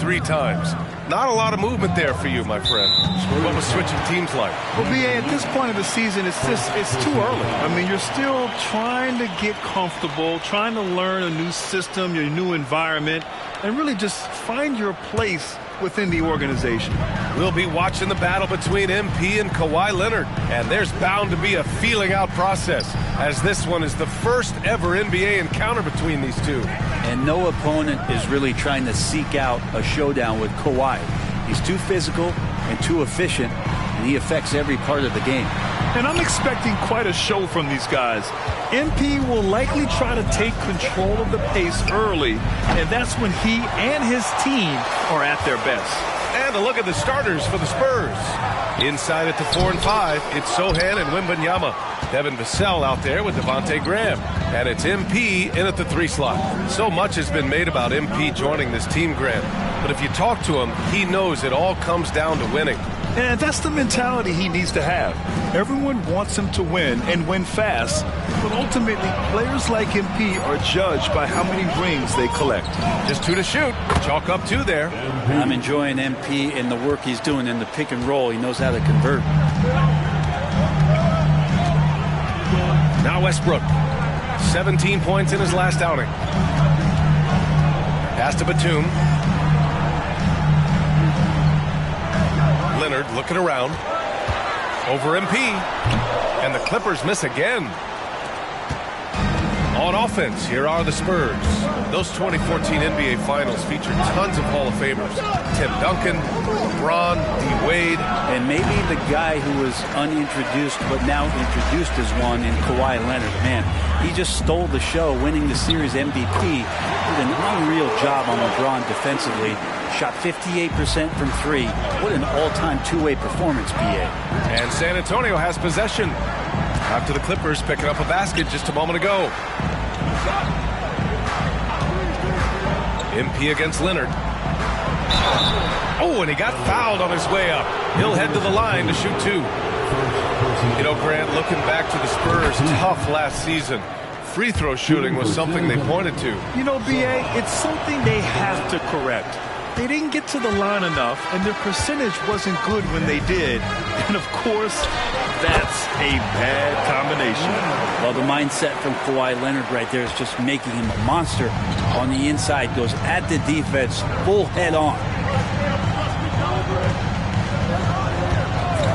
3 times. Not a lot of movement there for you, my friend. What was switching teams like? Well, BA, at this point of the season, it's too early. I mean, you're still trying to get comfortable, trying to learn a new system, your new environment, and really just find your place within the organization. We'll be watching the battle between MP and Kawhi Leonard, and there's bound to be a feeling out process, as this one is the first ever NBA encounter between these two. And no opponent is really trying to seek out a showdown with Kawhi. He's too physical and too efficient, and he affects every part of the game. And I'm expecting quite a show from these guys. MP will likely try to take control of the pace early, and that's when he and his team are at their best. And a look at the starters for the Spurs. Inside at the 4 and 5, it's Sochan and Wembanyama. Devin Vassell out there with Devontae Graham. And it's MP in at the 3 slot. So much has been made about MP joining this team, Grant. But if you talk to him, he knows it all comes down to winning. And that's the mentality he needs to have. Everyone wants him to win and win fast, but ultimately players like MP are judged by how many rings they collect. Just 2 to shoot. Chalk up 2 there. I'm enjoying MP and the work he's doing in the pick and roll. He knows how to convert. Now Westbrook. 17 points in his last outing. Pass to Batum. Leonard looking around. Over MP. And the Clippers miss again. On offense, here are the Spurs. Those 2014 NBA Finals featured tons of Hall of Famers. Tim Duncan, LeBron, D. Wade. And maybe the guy who was unintroduced but now introduced as one in Kawhi Leonard. Man, he just stole the show, winning the series MVP. Did an unreal job on LeBron defensively. Shot 58% from 3. What an all-time two-way performance, BA. And San Antonio has possession. After the Clippers picking up a basket just a moment ago. MP against Leonard. Oh, and he got fouled on his way up. He'll head to the line to shoot 2. You know, Grant, looking back to the Spurs' tough last season, free throw shooting was something they pointed to. You know, BA, it's something they have to correct. They didn't get to the line enough, and their percentage wasn't good when they did. And, of course, that's a bad combination. Well, the mindset from Kawhi Leonard right there is just making him a monster on the inside. Goes at the defense, full head on.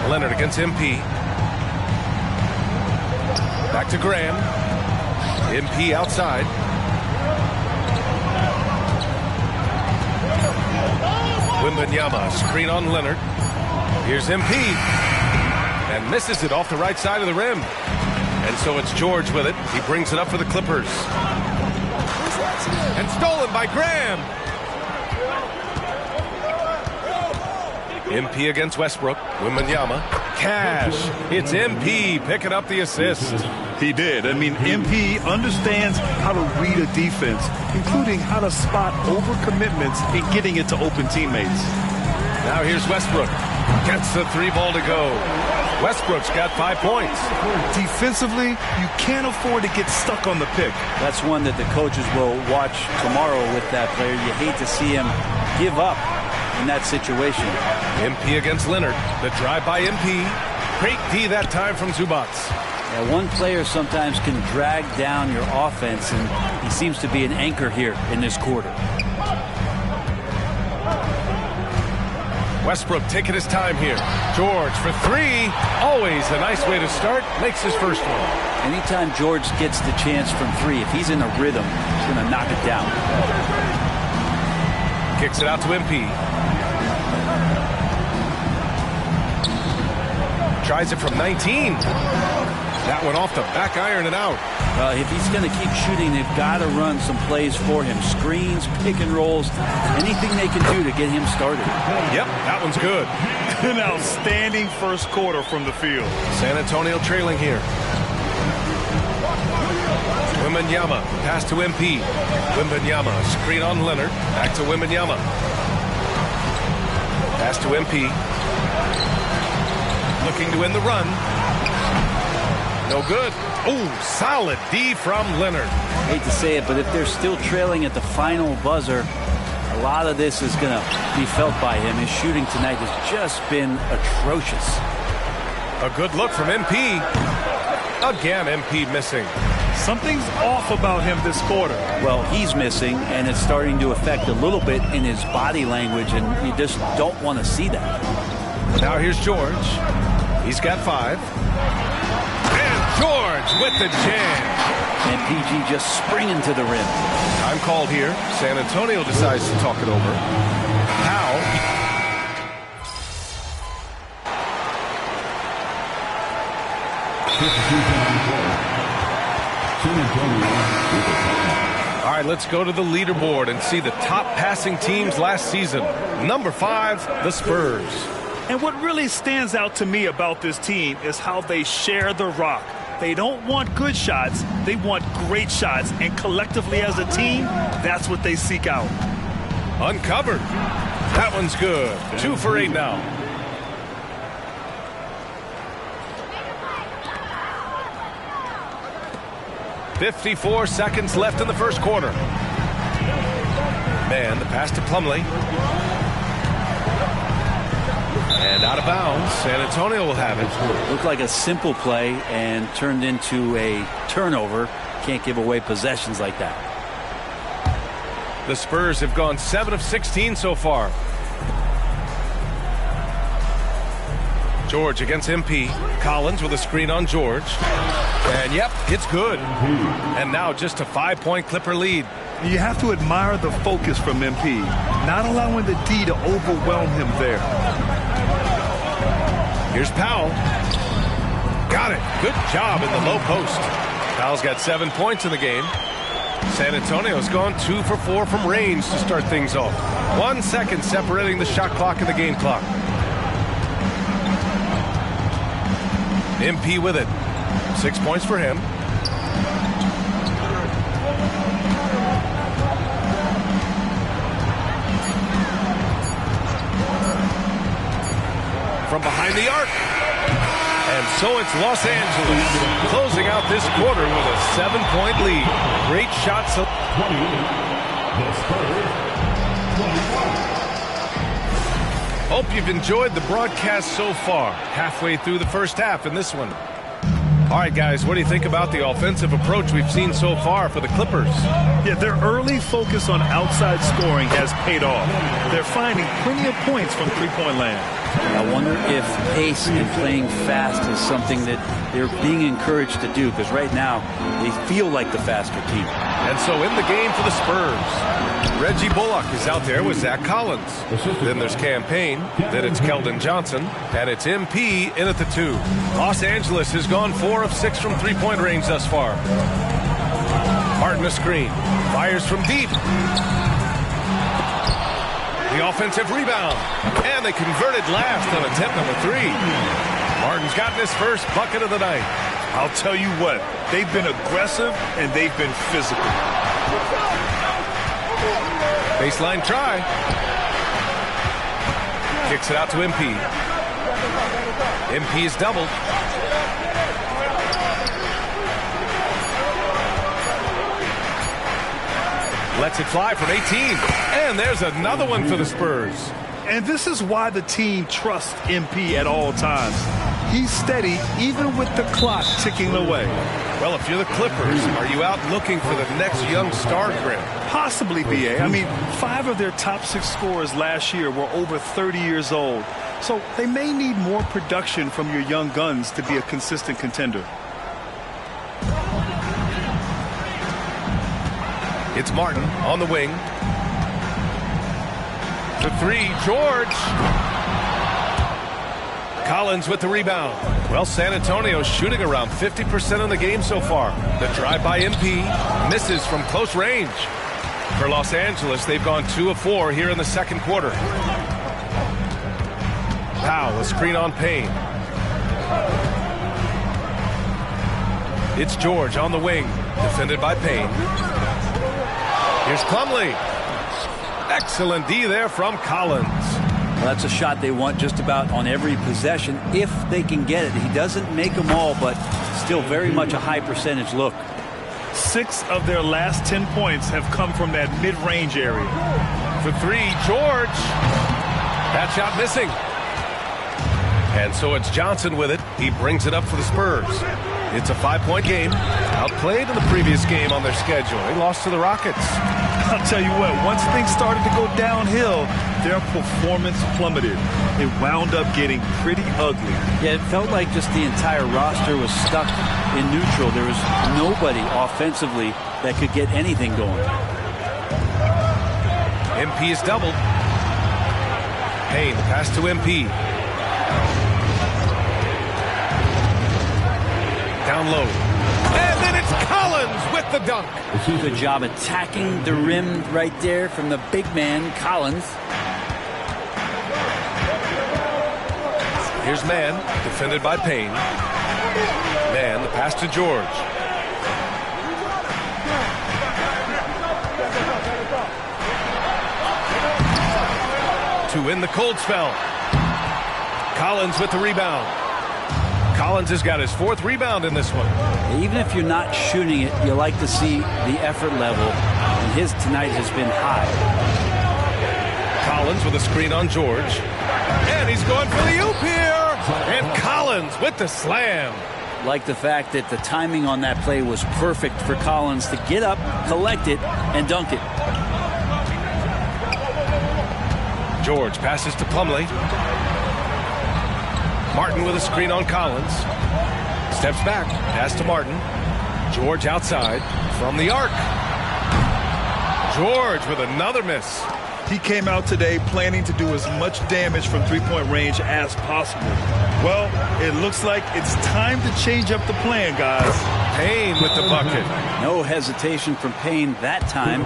Leonard against MP. Back to Graham. MP outside. Wembanyama, screen on Leonard. Here's MP. And misses it off the right side of the rim. And so it's George with it. He brings it up for the Clippers. And stolen by Graham. MP against Westbrook. Wembanyama. Cash. It's MP picking up the assist. He did. I mean, MP understands how to read a defense, including how to spot overcommitments and getting it to open teammates. Now here's Westbrook. Gets the 3 ball to go. Westbrook's got 5 points. Defensively, you can't afford to get stuck on the pick. That's one that the coaches will watch tomorrow with that player. You hate to see him give up in that situation. MP against Leonard. The drive by MP. Great D that time from Zubac. Yeah, one player sometimes can drag down your offense, and he seems to be an anchor here in this quarter. Westbrook taking his time here. George for 3. Always a nice way to start. Makes his first one. Anytime George gets the chance from 3, if he's in a rhythm, he's going to knock it down. Kicks it out to MP. Tries it from 19. That one off the back iron and out. If he's going to keep shooting, they've got to run some plays for him. Screens, pick and rolls, anything they can do to get him started. Yep, that one's good. An outstanding first quarter from the field. San Antonio trailing here. Wembanyama, pass to MP. Wembanyama, screen on Leonard. Back to Wembanyama. Pass to MP. Looking to win the run. No good. Oh, solid D from Leonard. I hate to say it, but if they're still trailing at the final buzzer, I A lot of this is going to be felt by him. His shooting tonight has just been atrocious. A good look from MP. Again, MP missing. Something's off about him this quarter. Well, he's missing, and it's starting to affect a little bit in his body language, and you just don't want to see that. Now here's George. He's got 5. And George with the jam. And PG just springing to the rim. Time called here. San Antonio decides to talk it over. Powell. All right, let's go to the leaderboard and see the top passing teams last season. Number 5, the Spurs. And what really stands out to me about this team is how they share the rock. They don't want good shots, they want great shots. And collectively as a team, that's what they seek out. Uncovered. That one's good. 2 for 8 now. "54 seconds left in the first quarter." Man, the pass to Plumlee. And out of bounds. San Antonio will have it. Looked like a simple play and turned into a turnover. Can't give away possessions like that. The Spurs have gone 7 of 16 so far. George against MP. Collins with a screen on George. And yep, it's good. And now just a 5-point Clipper lead. You have to admire the focus from MP, not allowing the D to overwhelm him there. Here's Powell. Got it. Good job in the low post. Powell's got 7 points in the game. San Antonio's gone 2 for 4 from range to start things off. 1 second separating the shot clock and the game clock. MP with it. 6 points for him. From behind the arc. And so it's Los Angeles closing out this quarter with a 7-point lead. Great shots. Hope you've enjoyed the broadcast so far. Halfway through the first half in this one. All right, guys, what do you think about the offensive approach we've seen so far for the Clippers? Yeah, their early focus on outside scoring has paid off. They're finding plenty of points from three-point land. I wonder if pace and playing fast is something that they're being encouraged to do, because right now they feel like the faster team. And so in the game for the Spurs, Reggie Bullock is out there with Zach Collins. Then there's Cam Payne. Then it's Keldon Johnson. And it's MP in at the 2. Los Angeles has gone 4 of 6 from three-point range thus far. Martin a screen. Fires from deep. The offensive rebound. And they converted last on attempt number 3. Martin's gotten his first bucket of the night. I'll tell you what, they've been aggressive and they've been physical. Baseline try. Kicks it out to MP. MP is doubled. Lets it fly from 18. And there's another one for the Spurs. And this is why the team trusts MP at all times. He's steady even with the clock ticking away. Well, if you're the Clippers, are you out looking for the next young star grid? Possibly, BA. I mean, 5 of their top 6 scorers last year were over 30 years old. So they may need more production from your young guns to be a consistent contender. It's Martin on the wing. The 3, George. Collins with the rebound. Well, San Antonio's shooting around 50% in the game so far. The drive by MP misses from close range. For Los Angeles, they've gone 2 of 4 here in the second quarter. Powell, a screen on Payne. It's George on the wing, defended by Payne. Here's Plumlee. Excellent D there from Collins. Well, that's a shot they want just about on every possession if they can get it. He doesn't make them all, but still very much a high percentage look. 6 of their last 10 points have come from that mid-range area. for three. George. That shot missing. And so it's Johnson with it. He brings it up for the Spurs. It's a 5-point game. Outplayed in the previous game on their schedule. They lost to the Rockets. I'll tell you what, once things started to go downhill, their performance plummeted. It wound up getting pretty ugly. Yeah, it felt like just the entire roster was stuck in neutral. There was nobody offensively that could get anything going. MP is doubled. Payne, the pass to MP. Down low. And then it's Collins with the dunk. Good job attacking the rim right there from the big man, Collins. Here's Mann, defended by Payne. Mann, the pass to George. To win the cold spell. Collins with the rebound. Collins has got his 4th rebound in this one. Even if you're not shooting it, you like to see the effort level, and his tonight has been high. Collins with a screen on George. And he's going for the oop here. And Collins with the slam. Like the fact that the timing on that play was perfect for Collins to get up, collect it, and dunk it. George passes to Plumlee. Martin with a screen on Collins. Steps back. Pass to Martin. George outside from the arc. George with another miss. He came out today planning to do as much damage from three-point range as possible. Well, it looks like it's time to change up the plan, guys. Payne with the bucket. No hesitation from Payne that time.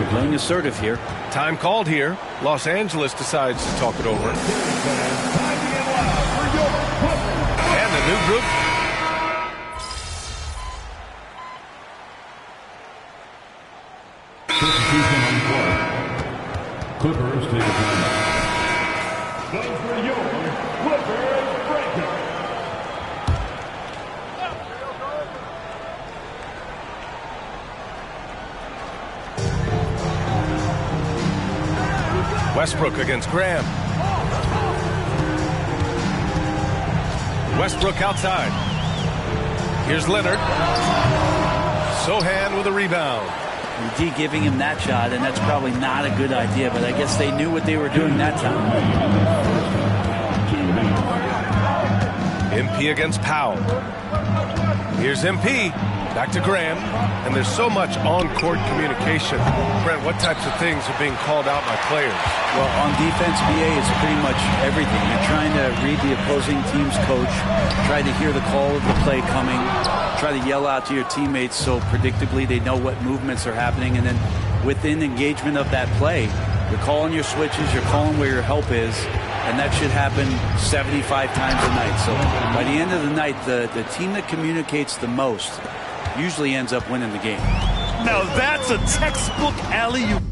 Playing assertive here. Time called here. Los Angeles decides to talk it over. And the new group. Clippers take a time. Those were your Clippers breaker. Westbrook against Graham. Westbrook outside. Here's Leonard. Sohan with a rebound. D giving him that shot, and that's probably not a good idea, but I guess they knew what they were doing that time. MP against Powell. Here's MP. Back to Graham. And there's so much on-court communication. Brent, what types of things are being called out by players? Well, on defense, BA is pretty much everything. You're trying to read the opposing team's coach, try to hear the call of the play coming, try to yell out to your teammates so predictably they know what movements are happening. And then within engagement of that play, you're calling your switches, you're calling where your help is, and that should happen 75 times a night. So by the end of the night, the team that communicates the most usually ends up winning the game. Now that's a textbook alley-oop.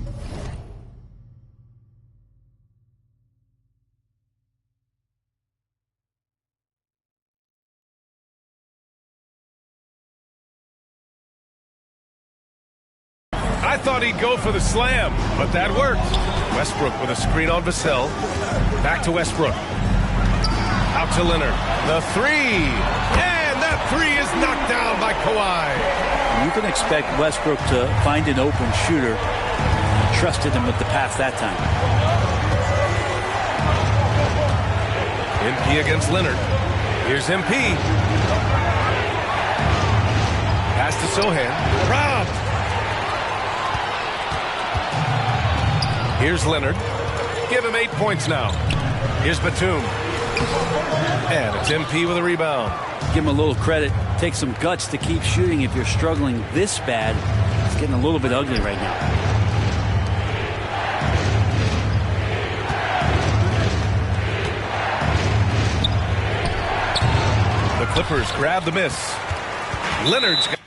I thought he'd go for the slam, but that worked. Westbrook with a screen on Vassell. Back to Westbrook. Out to Leonard. The three. And that three is knocked down by Kawhi. You can expect Westbrook to find an open shooter. He trusted him with the pass that time. MP against Leonard. Here's MP. Pass to Sohan. Robbed. Here's Leonard. Give him 8 points now. Here's Batum. And it's MP with a rebound. Give him a little credit. Take some guts to keep shooting if you're struggling this bad. It's getting a little bit ugly right now. The Clippers grab the miss. Leonard's got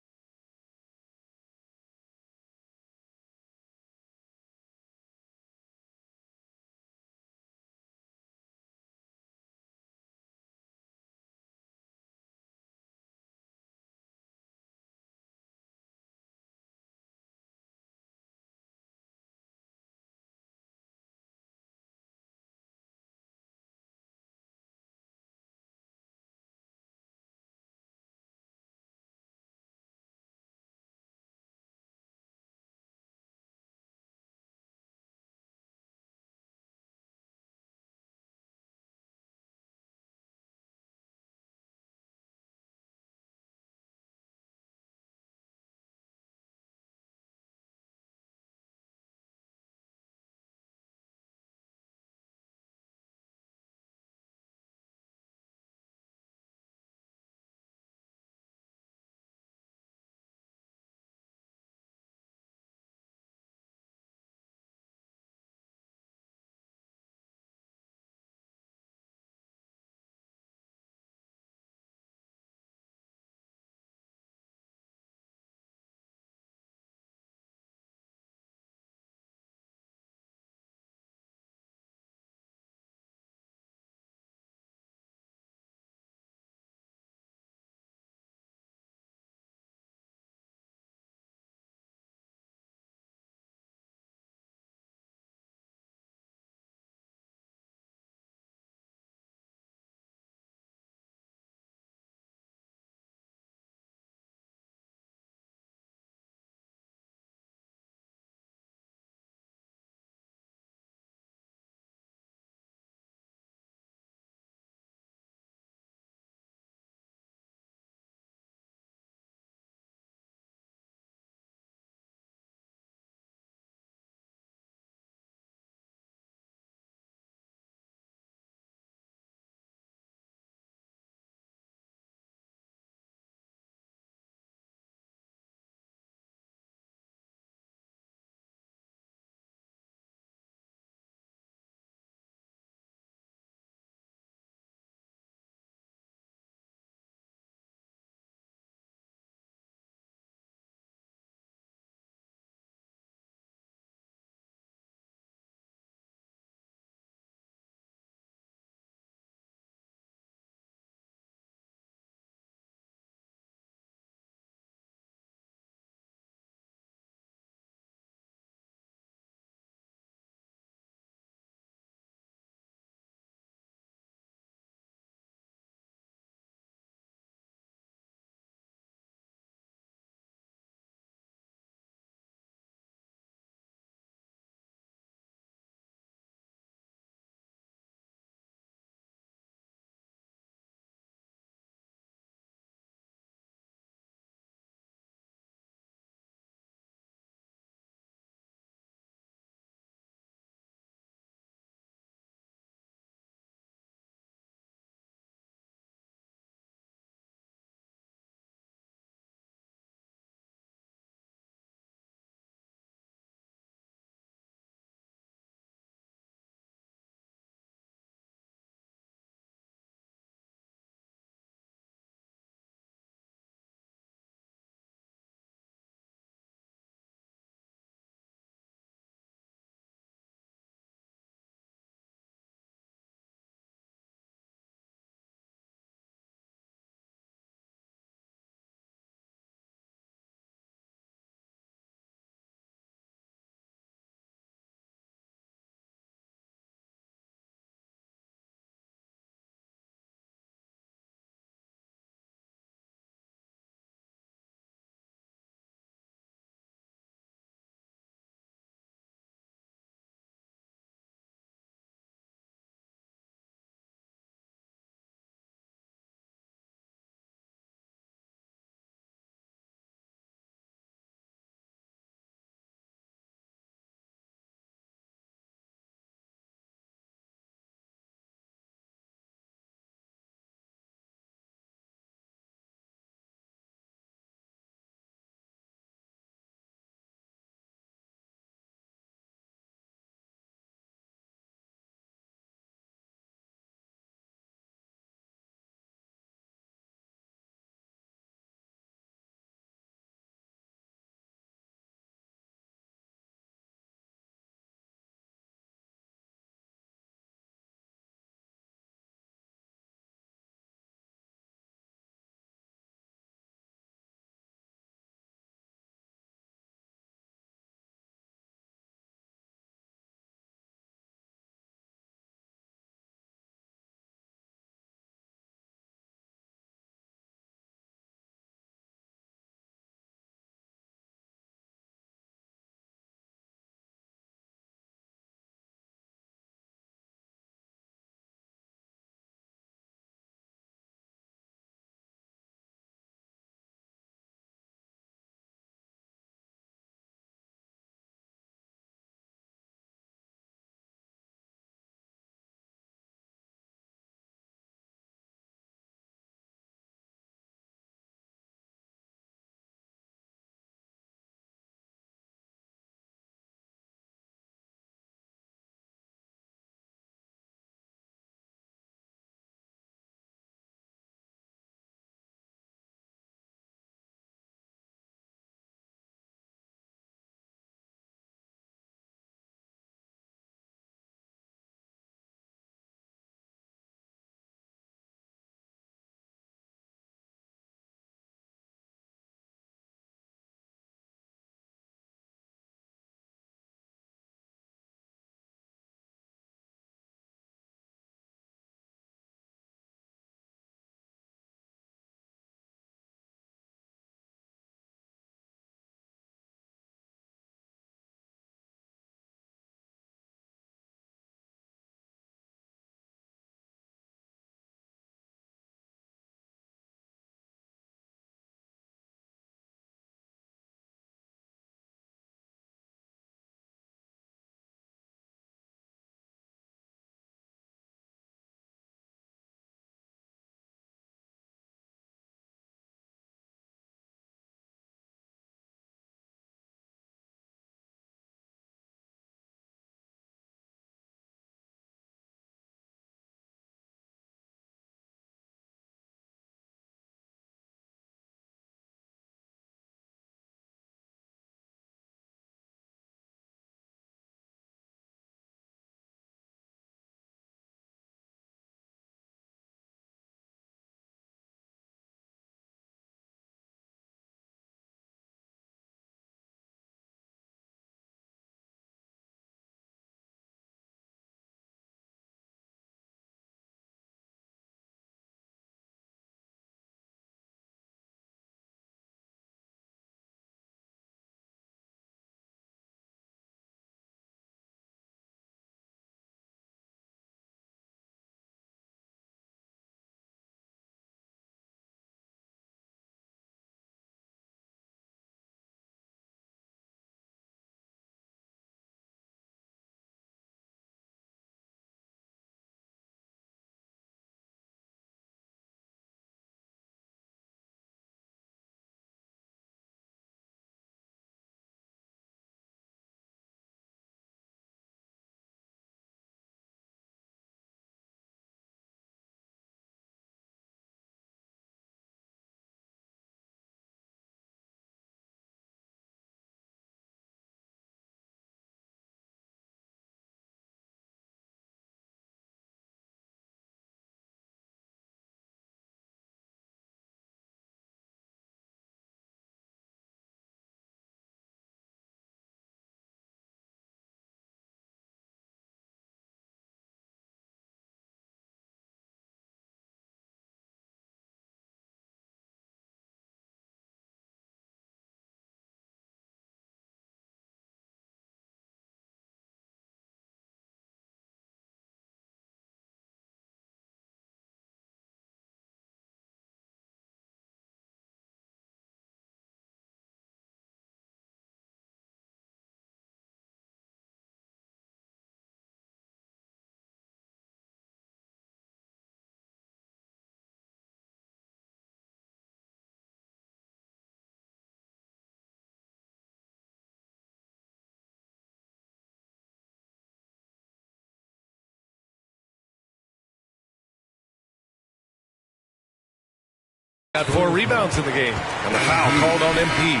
Got 4 rebounds in the game, and the foul called on MP.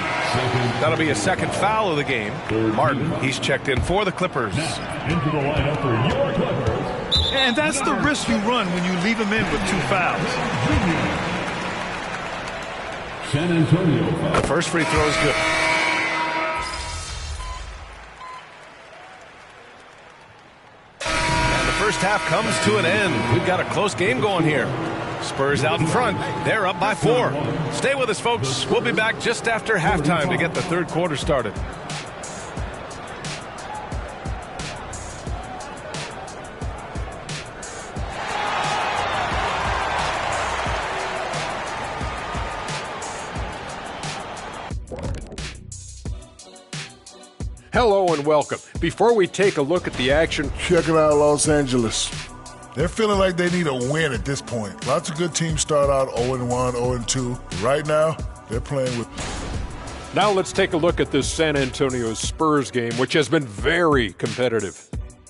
That'll be a second foul of the game. Martin, he's checked in for the Clippers. Into the lineup for your Clippers. And that's the risk you run when you leave him in with 2 fouls. San Antonio. The first free throw is good. And the first half comes to an end. We've got a close game going here. Spurs out in front. They're up by 4. Stay with us, folks. We'll be back just after halftime to get the third quarter started. Hello and welcome. Before we take a look at the action, check it out, Los Angeles. They're feeling like they need a win at this point. Lots of good teams start out 0-1, 0-2. Right now, they're playing with... Now let's take a look at this San Antonio Spurs game, which has been very competitive.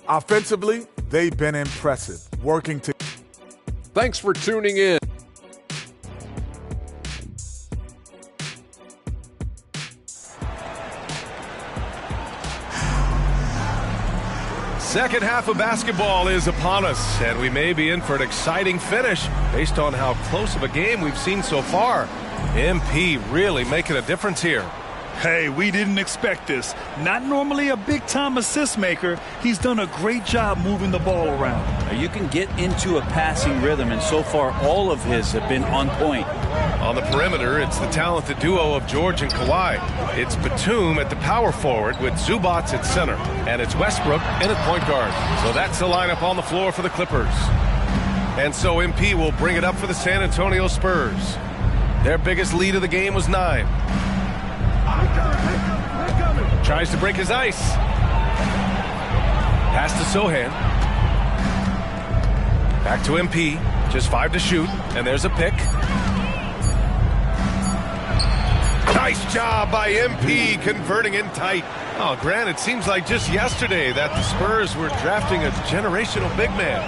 Offensively, they've been impressive, working to... Thanks for tuning in. Second half of basketball is upon us, and we may be in for an exciting finish based on how close of a game we've seen so far. MP really making a difference here. Hey, we didn't expect this. Not normally a big-time assist maker. He's done a great job moving the ball around. Now you can get into a passing rhythm, and so far all of his have been on point. On the perimeter, it's the talented duo of George and Kawhi. It's Batum at the power forward with Zubac at center. And it's Westbrook in at point guard. So that's the lineup on the floor for the Clippers. And so MP will bring it up for the San Antonio Spurs. Their biggest lead of the game was 9. Tries to break his ice. Pass to Sohan. Back to MP. Just 5 to shoot. And there's a pick. Nice job by MP converting in tight. Oh, Grant, it seems like just yesterday that the Spurs were drafting a generational big man.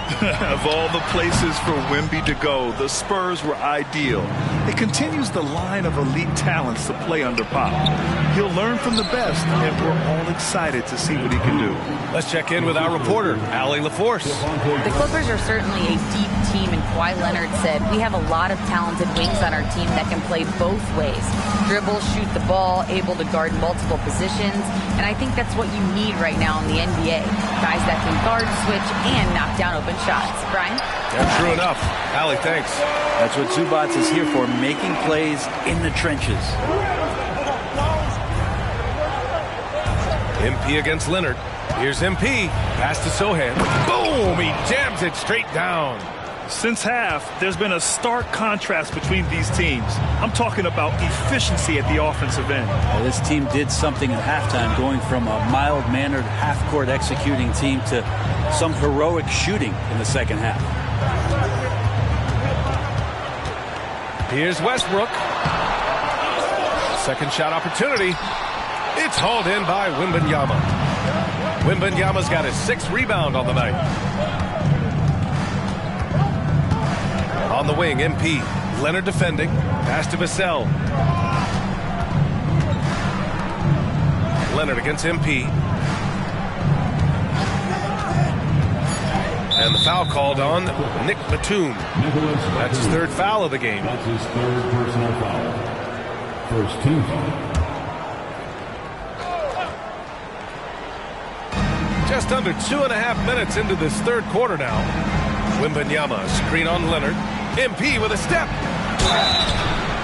Of all the places for Wemby to go, the Spurs were ideal. It continues the line of elite talents to play under Pop. He'll learn from the best, and we're all excited to see what he can do. Let's check in with our reporter, Allie LaForce. The Clippers are certainly a deep team, and Kawhi Leonard said, we have a lot of talented wings on our team that can play both ways. Dribble, shoot the ball, able to guard multiple positions, and I think that's what you need right now in the NBA. Guys that can guard, switch, and knock down open shots. Brian? Yeah, true enough. Allie, thanks. That's what Zubac is here for, making plays in the trenches. MP against Leonard. Here's MP. Pass to Sohan. Boom! He jams it straight down. Since half, there's been a stark contrast between these teams. I'm talking about efficiency at the offensive end. Well, this team did something at halftime, going from a mild-mannered half-court executing team to some heroic shooting in the second half. Here's Westbrook. Second shot opportunity. It's hauled in by Wembanyama. Wembanyama's got his 6th rebound on the night. On the wing, MP. Leonard defending. Pass to Vassell. Leonard against MP. And the foul called on Nick Batum. That's his 3rd foul of the game. That's his 3rd personal foul. First team foul. Just under 2.5 minutes into this third quarter now. Wembanyama, screen on Leonard. MP with a step.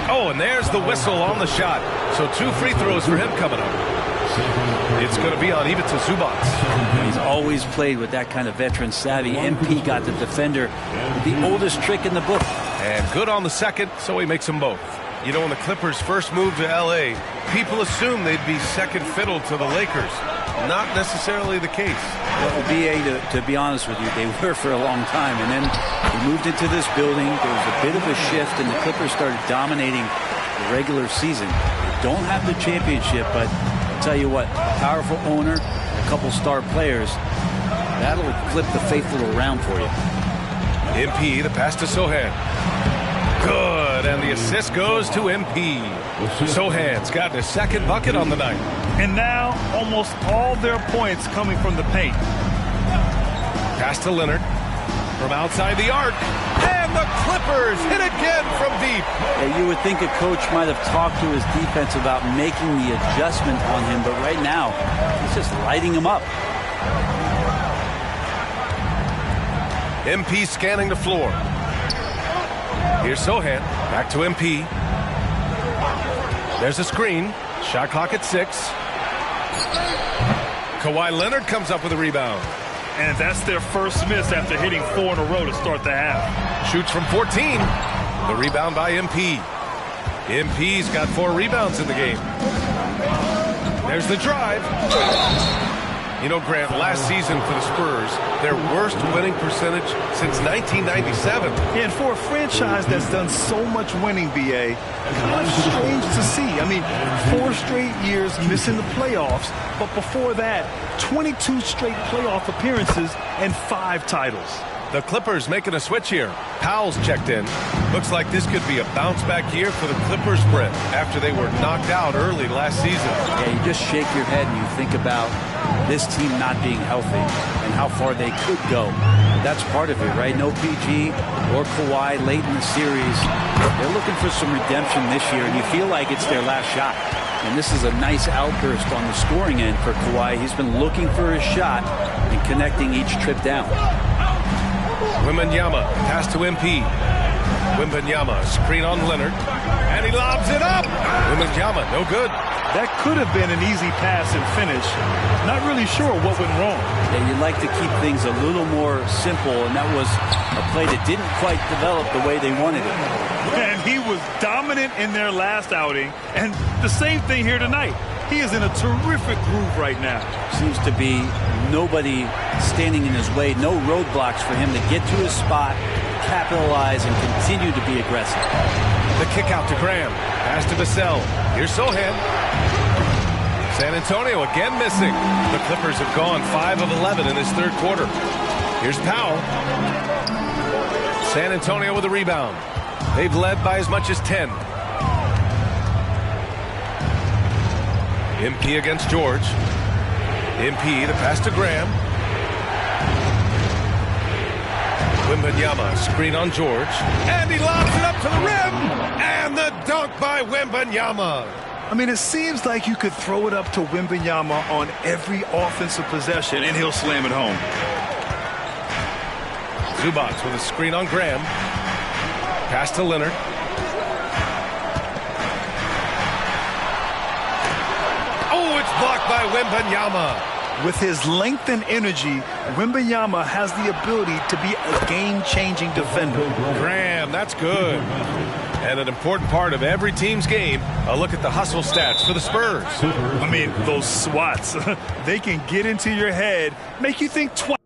Oh, and there's the whistle on the shot. So 2 free throws for him coming up. It's going to be on Ivica Zubac. He's always played with that kind of veteran savvy. MP got the defender with the oldest trick in the book. And good on the second, so he makes them both. You know, when the Clippers first moved to L.A., people assumed they'd be second fiddle to the Lakers. Not necessarily the case. Well, BA, to be honest with you, they were for a long time. And then they moved into this building. There was a bit of a shift, and the Clippers started dominating the regular season. They don't have the championship, but I'll tell you what, powerful owner, a couple star players, that'll flip the faithful around for you. MP, the pass to Sohan. Good. good, and the assist goes to MP. Sohan's got his second bucket on the night. And now almost all their points coming from the paint. Pass to Leonard from outside the arc. And the Clippers hit again from deep. Yeah, you would think a coach might have talked to his defense about making the adjustment on him, but right now he's just lighting him up. MP scanning the floor. Here's Sohan. Back to MP. There's a screen. Shot clock at 6. Kawhi Leonard comes up with a rebound. And that's their first miss after hitting 4 in a row to start the half. Shoots from 14. The rebound by MP. MP's got 4 rebounds in the game. There's the drive. You know, Grant, last season for the Spurs, their worst winning percentage since 1997. Yeah, and for a franchise that's done so much winning, BA, kind of strange to see. I mean, 4 straight years missing the playoffs, but before that, 22 straight playoff appearances and 5 titles. The Clippers making a switch here. Powell's checked in. Looks like this could be a bounce-back year for the Clippers, Brett, after they were knocked out early last season. Yeah, you just shake your head and you think about this team not being healthy and how far they could go. That's part of it, right? No PG or Kawhi late in the series. They're looking for some redemption this year, and you feel like it's their last shot. And this is a nice outburst on the scoring end for Kawhi. He's been looking for his shot and connecting each trip down. Wembanyama, pass to MP. Wembanyama, screen on Leonard. And he lobs it up. Wembanyama, no good. That could have been an easy pass and finish. Not really sure what went wrong. Yeah, you'd like to keep things a little more simple, and that was a play that didn't quite develop the way they wanted it. And he was dominant in their last outing, and the same thing here tonight. He is in a terrific groove right now. Seems to be nobody standing in his way, no roadblocks for him to get to his spot, capitalize, and continue to be aggressive. The kick out to Graham. Pass to Vassell. Here's Sohan. San Antonio again missing. The Clippers have gone 5 of 11 in this third quarter. Here's Powell. San Antonio with a rebound. They've led by as much as 10. MP against George. MP, the pass to Graham. Wembanyama, screen on George. And he lobs it up to the rim. And the dunk by Wembanyama. I mean, it seems like you could throw it up to Wembanyama on every offensive possession, and he'll slam it home. Zubac with a screen on Graham. Pass to Leonard. Oh, it's blocked by Wembanyama. With his length and energy, Wembanyama has the ability to be a game-changing defender. Graham, that's good. And an important part of every team's game, a look at the hustle stats for the Spurs. I mean, those swats, they can get into your head, make you think twice.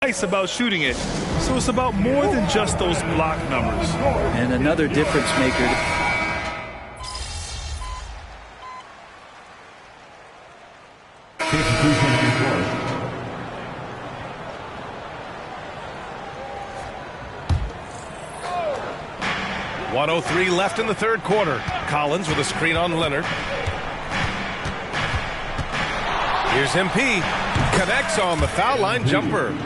nice about shooting it. So it's about more than just those block numbers. And another difference maker. .103 left in the third quarter. Collins with a screen on Leonard. Here's MP. Connects on the foul line jumper.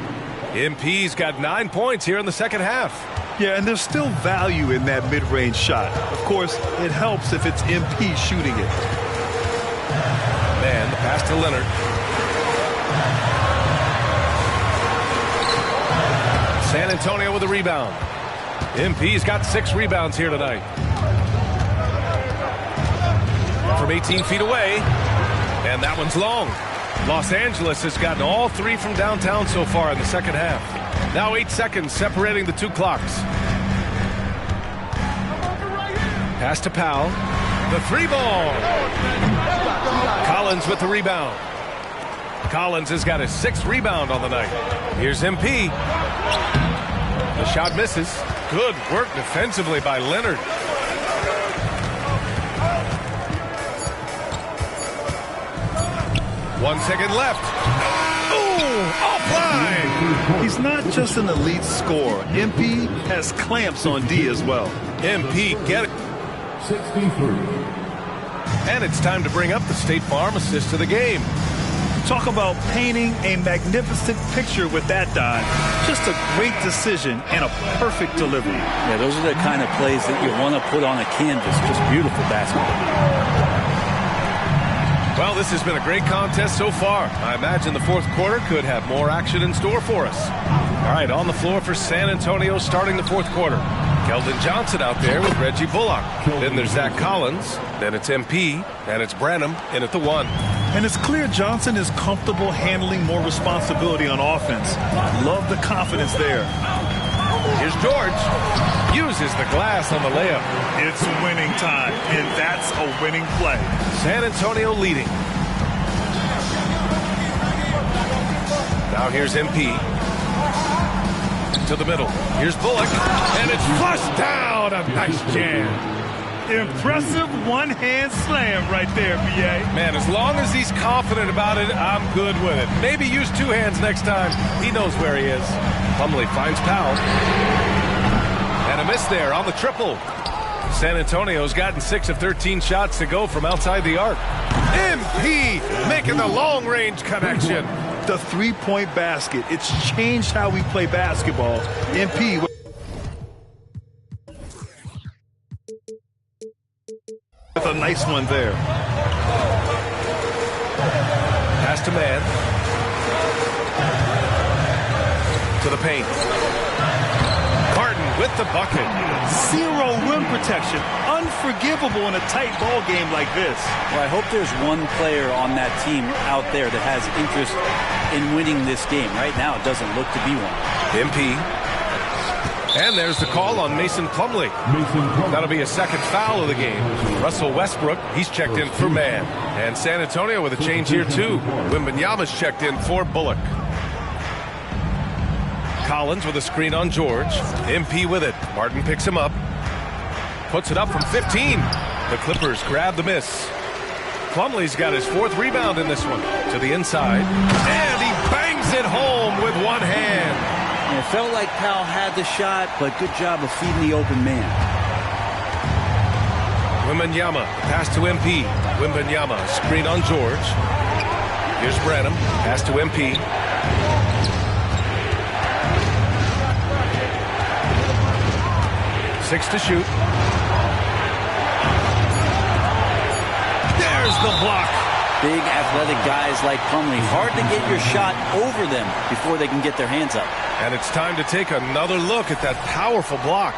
MP's got 9 points here in the second half. Yeah, and there's still value in that mid-range shot. Of course, it helps if it's MP shooting it. Man, the pass to Leonard. San Antonio with a rebound. MP's got 6 rebounds here tonight. From 18 feet away. And that one's long. Los Angeles has gotten all 3 from downtown so far in the second half. Now 8 seconds separating the 2 clocks. Pass to Powell. The 3 ball. Collins with the rebound. Collins has got his 6th rebound on the night. Here's MP. The shot misses. Good work defensively by Leonard. One second left. Ooh, offline. He's not just an elite scorer. MP has clamps on D as well. MP get it. 63. And it's time to bring up the State Farm assist of the game. Talk about painting a magnificent picture with that dive. Just a great decision and a perfect delivery. Yeah, those are the kind of plays that you want to put on a canvas. Just beautiful basketball. Well, this has been a great contest so far. I imagine the fourth quarter could have more action in store for us. All right, on the floor for San Antonio starting the fourth quarter. Keldon Johnson out there with Reggie Bullock. Then there's Zach Collins. Then it's MP. And it's Branham in at the 1. And it's clear Johnson is comfortable handling more responsibility on offense. Love the confidence there. Here's George. Uses the glass on the layup. It's winning time, and that's a winning play. San Antonio leading. Now here's MP. To the middle. Here's Bullock. And it's flushed down. A nice jam. Impressive one-hand slam right there, BA. Man, as long as he's confident about it, I'm good with it. Maybe use 2 hands next time. He knows where he is. Plumlee finds Powell. And a miss there on the triple. San Antonio's gotten 6 of 13 shots to go from outside the arc. MP making the long-range connection. The three-point basket. It's changed how we play basketball. MP with a nice one there. Pass to man. To the paint. Carton with the bucket. 0 rim protection. Unforgivable in a tight ball game like this. Well, I hope there's one player on that team out there that has interest in winning this game. Right now, it doesn't look to be one. MP. And there's the call on Mason Plumlee. That'll be a second foul of the game. Russell Westbrook, he's checked in for man. And San Antonio with a change here, too. Wembanyama's checked in for Bullock. Collins with a screen on George. MP with it. Martin picks him up. Puts it up from 15. The Clippers grab the miss. Plumlee's got his 4th rebound in this one. To the inside. And he bangs it home with one hand. And it felt like Powell had the shot, but good job of feeding the open man. Wembanyama, pass to MP. Wembanyama, screen on George. Here's Branham, pass to MP. Six to shoot. There's the block. Big athletic guys like Plumlee. Hard to get your shot over them before they can get their hands up. And it's time to take another look at that powerful block.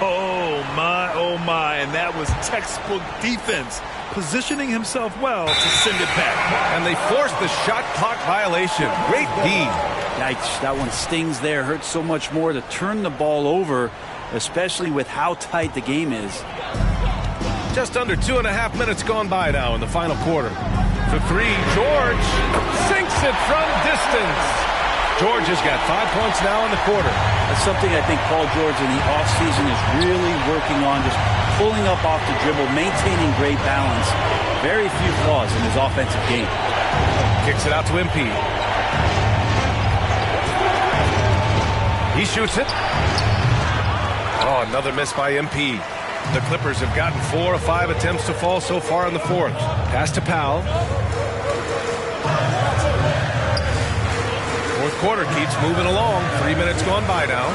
Oh my, and that was textbook defense. Positioning himself well to send it back. And they forced the shot clock violation. Great D. Yikes, that one stings there. Hurts so much more to turn the ball over, especially with how tight the game is. Just under 2.5 minutes gone by now in the final quarter. For 3, George sinks it from distance. George has got 5 points now in the quarter. That's something I think Paul George in the offseason is really working on, just pulling up off the dribble, maintaining great balance. Very few flaws in his offensive game. Kicks it out to MP. He shoots it. Oh, another miss by MP. The Clippers have gotten 4 of 5 attempts to fall so far in the fourth. Pass to Powell. Fourth quarter keeps moving along. 3 minutes gone by now.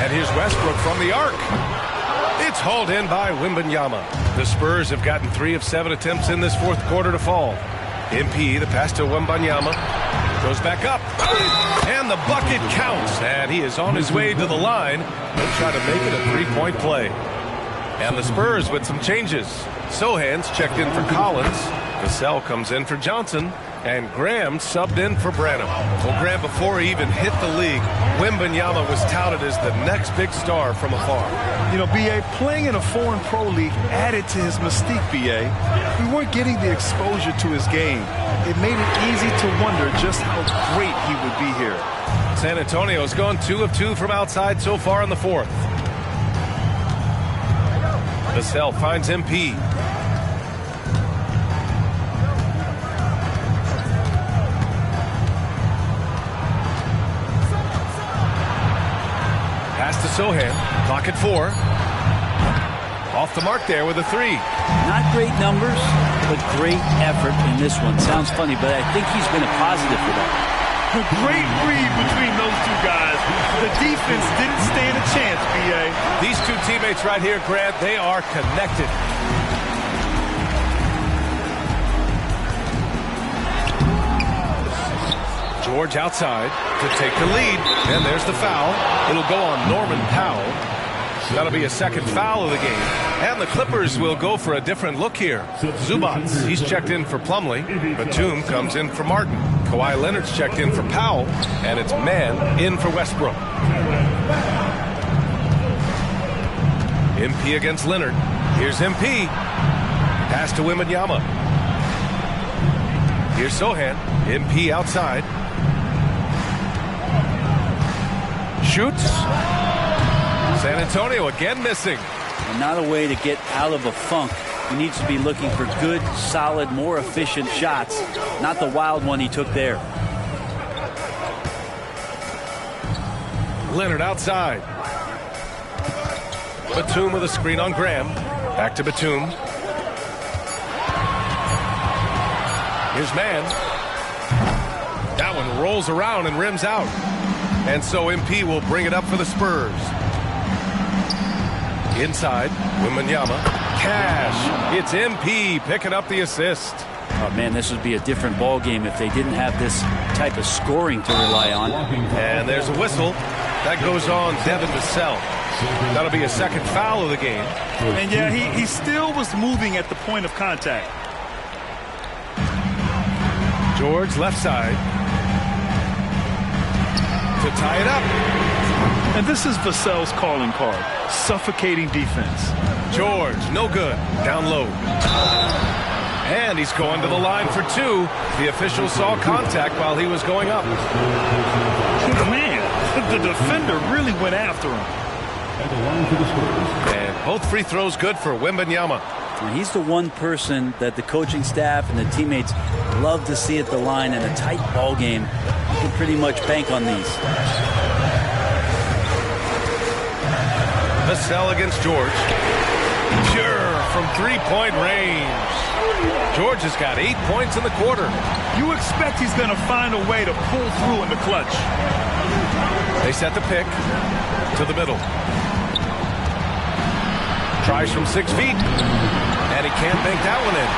And here's Westbrook from the arc. It's hauled in by Wembanyama. The Spurs have gotten 3 of 7 attempts in this fourth quarter to fall. MP, the pass to Wembanyama. Goes back up. And the bucket counts. And he is on his way to the line. He'll try to make it a 3-point play. And the Spurs with some changes. Sohan's checked in for Collins. Vassell comes in for Johnson. And Graham subbed in for Branham. Well, Graham, before he even hit the league, Wembanyama was touted as the next big star from afar. You know, B.A., playing in a foreign pro league added to his mystique, B.A. We weren't getting the exposure to his game. It made it easy to wonder just how great he would be here. San Antonio's gone 2 of 2 from outside so far in the fourth. Vassell finds MP. Pass to Sohan. Clock at 4. Off the mark there with a 3. Not great numbers, but great effort in this one. Sounds funny, but I think he's been a positive for that. A great read between those two guys. The defense didn't stand a chance, B.A. These two teammates right here, Grant, they are connected. George outside to take the lead, and there's the foul. It'll go on Norman Powell. That'll be a second foul of the game. And the Clippers will go for a different look here. Zubac, he's checked in for Plumlee. Batum comes in for Martin. Kawhi Leonard's checked in for Powell. And it's Mann in for Westbrook. MP against Leonard. Here's MP. Pass to Wembanyama. Here's Sohan. MP outside. Shoots. San Antonio again missing. And not a way to get out of a funk. He needs to be looking for good, solid, more efficient shots. Not the wild one he took there. Leonard outside. Batum with a screen on Graham. Back to Batum. Here's Mann. That one rolls around and rims out. And so MP will bring it up for the Spurs. Inside, Wembanyama. Cash. It's MP picking up the assist. Oh, man, this would be a different ball game if they didn't have this type of scoring to rely on. And there's a whistle. That goes on Devin Vassell. That'll be a second foul of the game. And, yeah, he still was moving at the point of contact. George left side. To tie it up. And this is Vassell's calling card. Suffocating defense. George, no good. Down low. And he's going to the line for 2. The official saw contact while he was going up. Man, the defender really went after him. And both free throws good for Wembanyama. He's the one person that the coaching staff and the teammates love to see at the line in a tight ball game. You can pretty much bank on these. Vassell against George. Sure, from 3-point range. George has got 8 points in the quarter. You expect he's going to find a way to pull through in the clutch. They set the pick to the middle. Tries from 6 feet. And he can't bank that one in.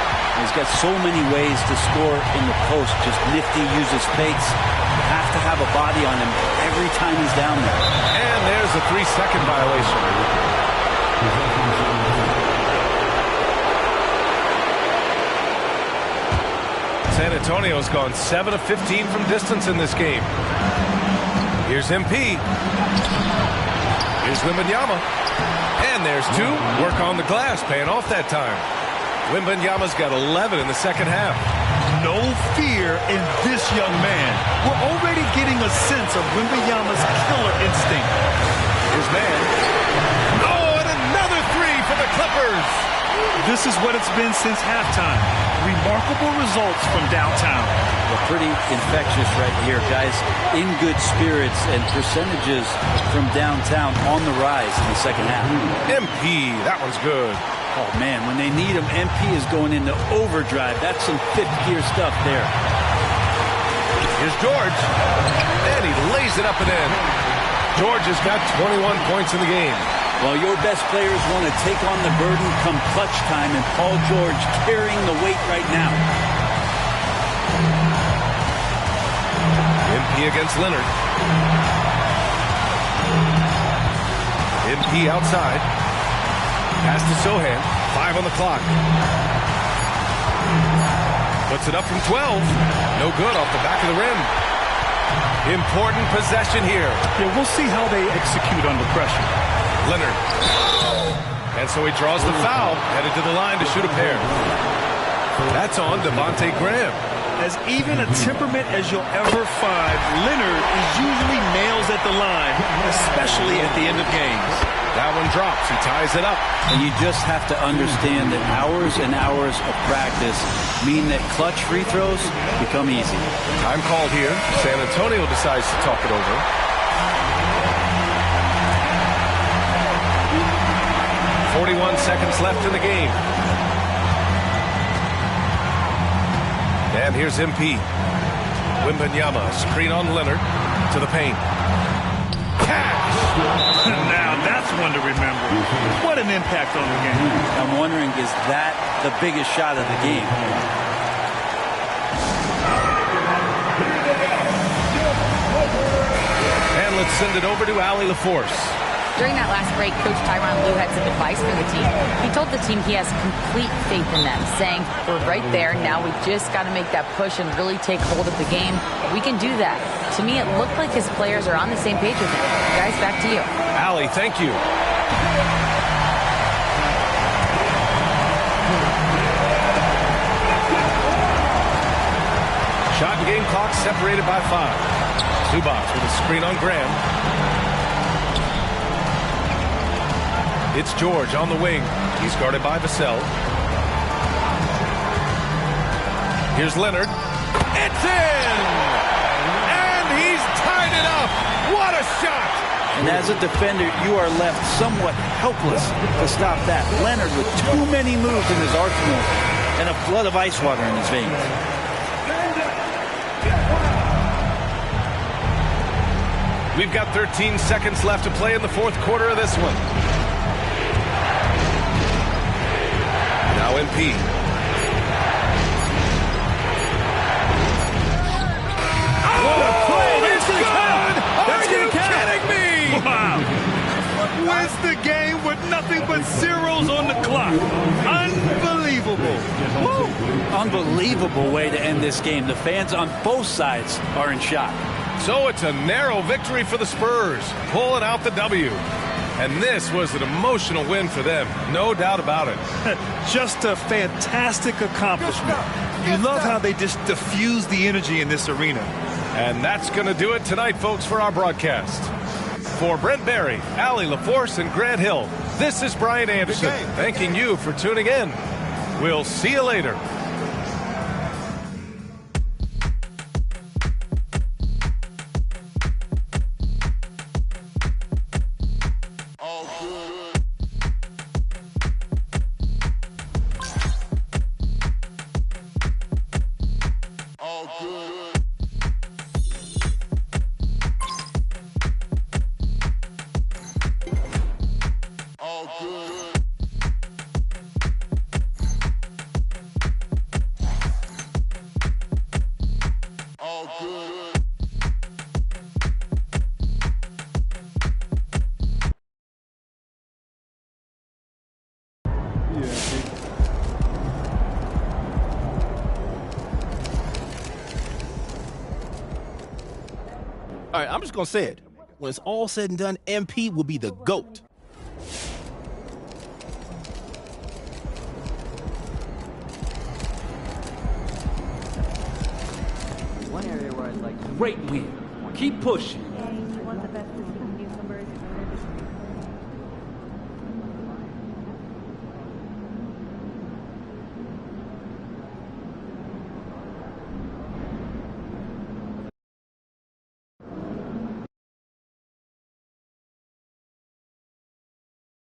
He's got so many ways to score in the post. Just nifty, uses fakes. You have to have a body on him every time he's down there. And there's a 3-second violation. San Antonio's gone 7 of 15 from distance in this game. Here's MP. Here's Wembanyama. And there's 2. Work on the glass, paying off that time. Wembanyama's got 11 in the second half. no fear in this young man. We're already getting a sense of Wembanyama's killer instinct. His man. Oh, and another three for the Clippers. This is what it's been since halftime. Remarkable results from downtown. Well, pretty infectious right here, guys. In good spirits and percentages from downtown on the rise in the second half. MP, that one's good. Oh, man, when they need him, MP is going into overdrive. That's some fifth-gear stuff there. Here's George. And he lays it up and in. George has got 21 points in the game. Well, your best players want to take on the burden come clutch time, and Paul George carrying the weight right now. MP against Leonard. MP outside. Pass to Sohan. 5 on the clock. Puts it up from 12. No good off the back of the rim. Important possession here. Yeah, we'll see how they execute under pressure. Leonard. And so he draws the foul, headed to the line to shoot a pair. That's on Devontae Graham. As even a temperament as you'll ever find, Leonard is usually nails at the line, especially at the end of games. That one drops. He ties it up. And you just have to understand that hours and hours of practice mean that clutch free throws become easy. Time called here. San Antonio decides to talk it over. .41 seconds left in the game. And here's MP. Wembanyama, screen on Leonard to the paint. Cash! Now that's one to remember. What an impact on the game. I'm wondering, is that the biggest shot of the game? And let's send it over to Allie LaForce. During that last break, Coach Tyronn Lue had some advice for the team. He told the team he has complete faith in them, saying, we're right there. Now we just got to make that push and really take hold of the game. We can do that. To me, it looked like his players are on the same page with him. Guys, back to you. Allie, thank you. Shot and game clock separated by 5. Zubac with a screen on Graham. It's George on the wing. He's guarded by Vassell. Here's Leonard. It's in! And he's tied it up! What a shot! And as a defender, you are left somewhat helpless to stop that. Leonard with too many moves in his arsenal and a flood of ice water in his veins. We've got 13 seconds left to play in the fourth quarter of this one. Now MP. What a play! That's good! Are you kidding me? Wow. Wins the game with nothing but zeros on the clock. Unbelievable. Woo. Unbelievable way to end this game. The fans on both sides are in shock. So it's a narrow victory for the Spurs, pulling out the W. And this was an emotional win for them, no doubt about it. Just a fantastic accomplishment. You love how they just diffuse the energy in this arena. And that's going to do it tonight, folks, for our broadcast. For Brent Barry, Allie LaForce, and Grant Hill, this is Brian Anderson, thanking you for tuning in. We'll see you later. All right, I'm just going to say it. When it's all said and done, MP will be the GOAT. great win. Keep pushing. Yeah, he won the best